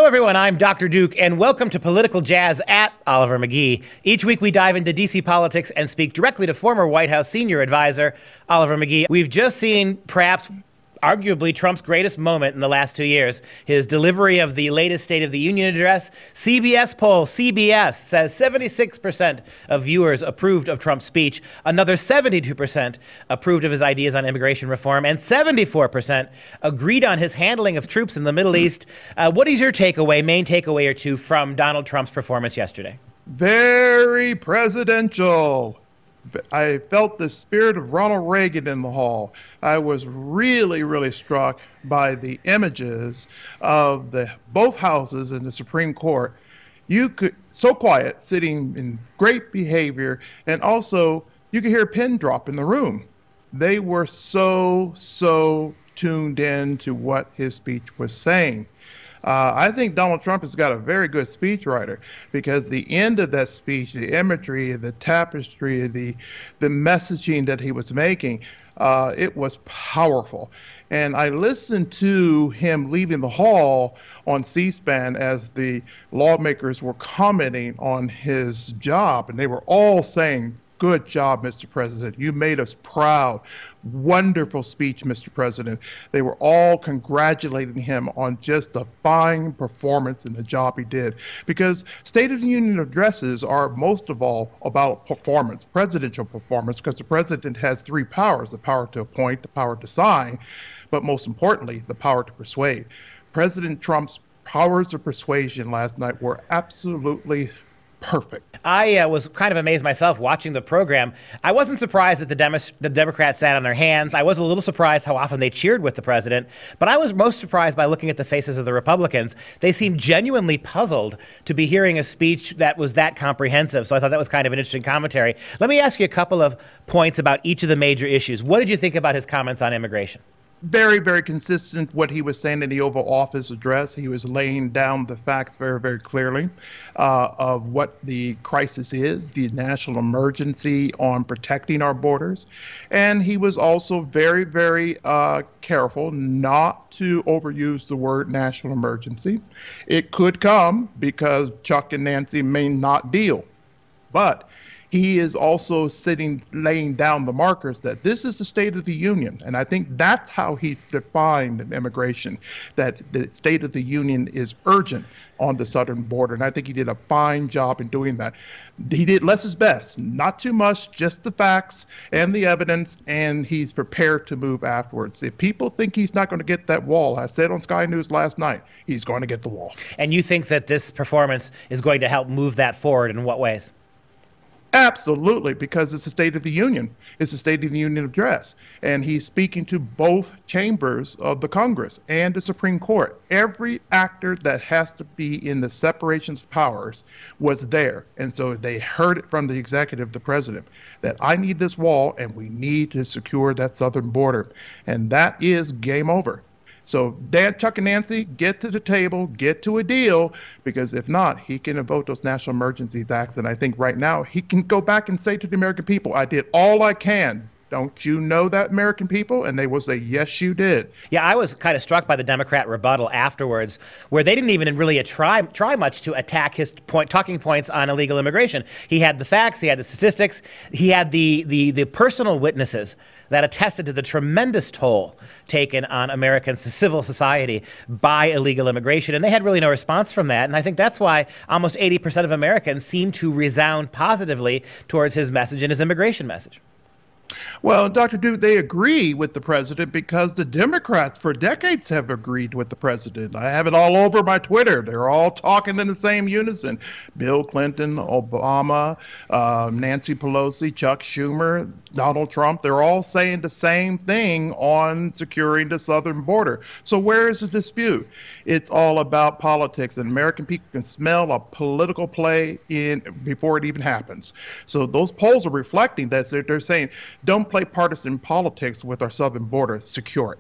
Hello, everyone. I'm Dr. Duke, and welcome to Political Jazz at Oliver McGee. Each week, we dive into D.C. politics and speak directly to former White House senior advisor Oliver McGee. We've just seen perhaps arguably Trump's greatest moment in the last 2 years, his delivery of the latest State of the Union address. CBS poll, CBS, says 76% of viewers approved of Trump's speech, another 72% approved of his ideas on immigration reform, and 74% agreed on his handling of troops in the Middle East. What is your takeaway, main takeaway or two from Donald Trump's performance yesterday? Very presidential. I felt the spirit of Ronald Reagan in the hall. I was really struck by the images of both houses in the Supreme Court. You could, so quiet, sitting in great behavior, and also you could hear a pin drop in the room. They were so tuned in to what his speech was saying. I think Donald Trump has got a very good speechwriter, because the end of that speech, the imagery, the tapestry, the messaging that he was making, it was powerful. And I listened to him leaving the hall on C-SPAN as the lawmakers were commenting on his job, and they were all saying, "Good job, Mr. President. You made us proud. Wonderful speech, Mr. President." They were all congratulating him on just a fine performance in the job he did. Because State of the Union addresses are most of all about performance, presidential performance, because the president has three powers: the power to appoint, the power to sign, but most importantly, the power to persuade. President Trump's powers of persuasion last night were absolutely perfect. I was kind of amazed myself watching the program. I wasn't surprised that the Democrats sat on their hands. I was a little surprised how often they cheered with the president. But I was most surprised by looking at the faces of the Republicans. They seemed genuinely puzzled to be hearing a speech that was that comprehensive. So I thought that was kind of an interesting commentary. Let me ask you a couple of points about each of the major issues. What did you think about his comments on immigration? Very consistent what he was saying in the Oval Office address. He was laying down the facts very clearly of what the crisis is, the national emergency on protecting our borders. And he was also very careful not to overuse the word national emergency. It could come because Chuck and Nancy may not deal. But he is also laying down the markers that this is the State of the Union. And I think that's how he defined immigration, that the State of the Union is urgent on the southern border. And I think he did a fine job in doing that. He did less is best, not too much, just the facts and the evidence, and he's prepared to move afterwards. If people think he's not going to get that wall, I said on Sky News last night, he's going to get the wall. And you think that this performance is going to help move that forward? In what ways? Absolutely, because it's the State of the Union. It's the State of the Union address. And he's speaking to both chambers of the Congress and the Supreme Court. Every actor that has to be in the separations of powers was there. And so they heard it from the executive, the president, that I need this wall and we need to secure that southern border. And that is game over. So Dad, Chuck, and Nancy, get to the table, get to a deal, because if not, he can invoke those National Emergencies Acts. And I think right now he can go back and say to the American people, I did all I can. Don't you know that, American people? And they will say, yes, you did. Yeah, I was kind of struck by the Democrat rebuttal afterwards, where they didn't even really try much to attack his talking points on illegal immigration. He had the facts, he had the statistics, he had the personal witnesses that attested to the tremendous toll taken on Americans, civil society, by illegal immigration. And they had really no response from that. And I think that's why almost 80% of Americans seem to resound positively towards his message and his immigration message. Well, Dr. Duke, they agree with the president because the Democrats for decades have agreed with the president. I have it all over my Twitter. They're all talking in the same unison. Bill Clinton, Obama, Nancy Pelosi, Chuck Schumer, Donald Trump, they're all saying the same thing on securing the southern border. So where is the dispute? It's all about politics, and American people can smell a political play before it even happens. So those polls are reflecting that. They're saying, don't play partisan politics with our southern border, secure it.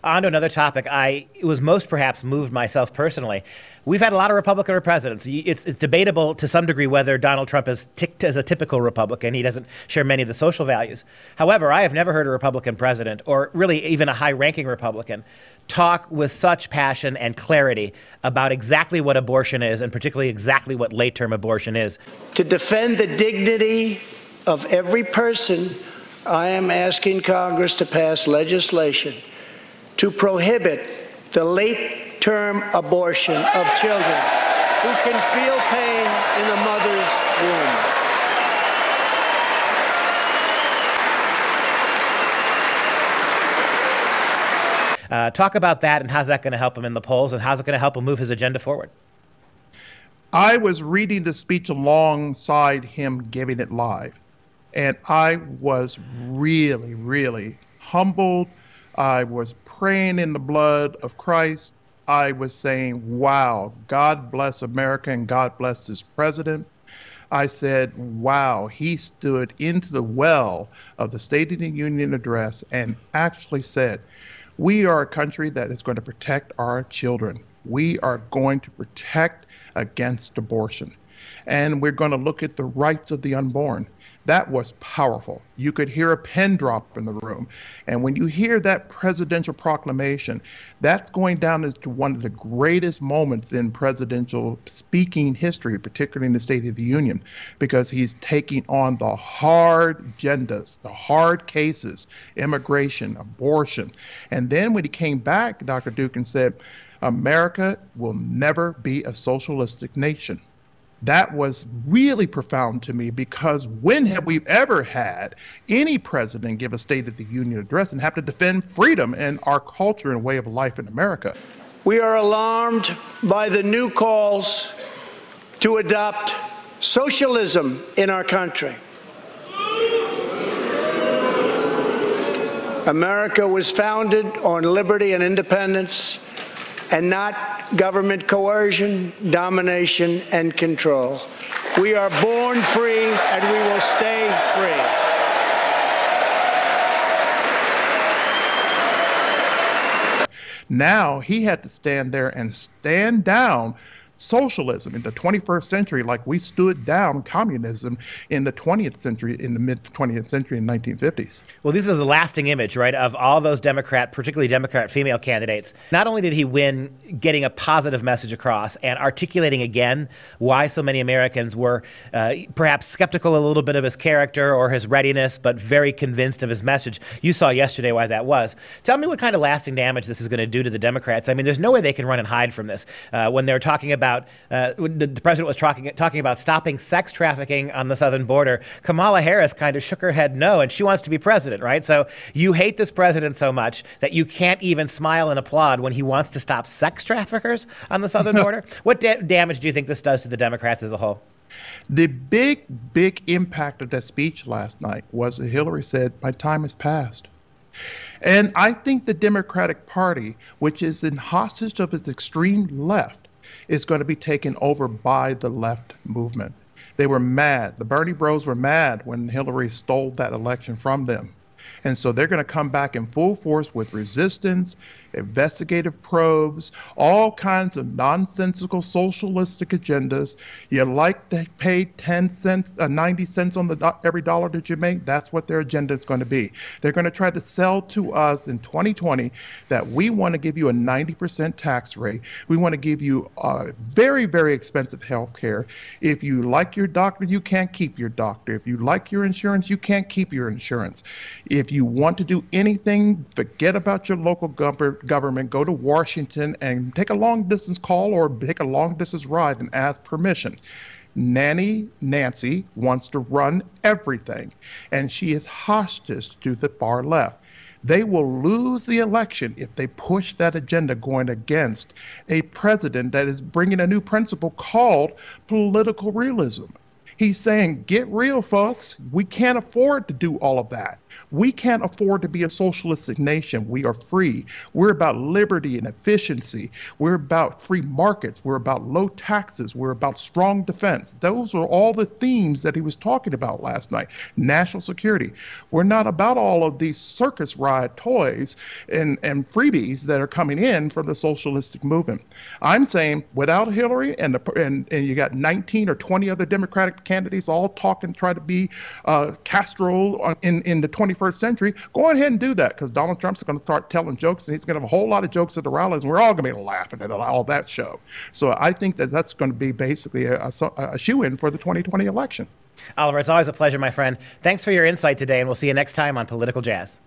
On to another topic. I was most perhaps moved myself personally. We've had a lot of Republican presidents. It's debatable to some degree whether Donald Trump is ticked as a typical Republican. He doesn't share many of the social values. However, I have never heard a Republican president, or really even a high-ranking Republican, talk with such passion and clarity about exactly what abortion is, and particularly exactly what late-term abortion is. To defend the dignity of every person, I am asking Congress to pass legislation to prohibit the late-term abortion of children who can feel pain in the mother's womb. Talk about that, and how's that going to help him in the polls, and how's it going to help him move his agenda forward? I was reading the speech alongside him giving it live, and I was really, really humbled. I was praying in the blood of Christ. I was saying, wow, God bless America and God bless this president. I said, wow, he stood into the well of the State of the Union address and actually said, we are a country that is going to protect our children. We are going to protect against abortion. And we're going to look at the rights of the unborn. That was powerful. You could hear a pin drop in the room. And when you hear that presidential proclamation, that's going down as to one of the greatest moments in presidential speaking history, particularly in the State of the Union, because he's taking on the hard agendas, the hard cases, immigration, abortion. And then when he came back, Dr. Duke, and said, America will never be a socialistic nation. That was really profound to me, because when have we ever had any president give a State of the Union address and have to defend freedom and our culture and way of life in America? We are alarmed by the new calls to adopt socialism in our country. America was founded on liberty and independence, and not government coercion, domination, and control. We are born free, and we will stay free. Now he had to stand there and stand down socialism in the 21st century like we stood down communism in the 20th century, in the mid-20th century in 1950s. Well, this is a lasting image, right, of all those particularly Democrat female candidates. Not only did he win getting a positive message across and articulating again why so many Americans were perhaps skeptical a little bit of his character or his readiness, but very convinced of his message. You saw yesterday why that was. Tell me what kind of lasting damage this is going to do to the Democrats. I mean, there's no way they can run and hide from this. When they're talking about the president was talking about stopping sex trafficking on the southern border, Kamala Harris kind of shook her head no, and she wants to be president, right? So you hate this president so much that you can't even smile and applaud when he wants to stop sex traffickers on the southern border? What damage do you think this does to the Democrats as a whole? The big impact of that speech last night was that Hillary said, my time has passed. And I think the Democratic Party, which is in hostage of its extreme left, is going to be taken over by the left movement. They were mad. The Bernie bros were mad when Hillary stole that election from them. And so they're going to come back in full force with resistance, investigative probes, all kinds of nonsensical socialistic agendas. You like to pay 10 cents, 90 cents on every dollar that you make? That's what their agenda is going to be. They're going to try to sell to us in 2020 that we want to give you a 90% tax rate. We want to give you very, very expensive health care. If you like your doctor, you can't keep your doctor. If you like your insurance, you can't keep your insurance. If you want to do anything, forget about your local government, go to Washington and take a long distance call or take a long distance ride and ask permission. Nanny Nancy wants to run everything, and she is hostage to the far left. They will lose the election if they push that agenda going against a president that is bringing a new principle called political realism. He's saying, get real, folks. We can't afford to do all of that. We can't afford to be a socialistic nation. We are free. We're about liberty and efficiency. We're about free markets. We're about low taxes. We're about strong defense. Those are all the themes that he was talking about last night. National security. We're not about all of these circus ride toys and freebies that are coming in from the socialistic movement. I'm saying without Hillary and you got 19 or 20 other Democratic candidates all talking, try to be Castro in the 21st century, go ahead and do that, because Donald Trump's going to start telling jokes, and he's going to have a whole lot of jokes at the rallies, and we're all going to be laughing at all that show. So I think that that's going to be basically a shoe-in for the 2020 election. Oliver, it's always a pleasure, my friend. Thanks for your insight today, and we'll see you next time on Political Jazz.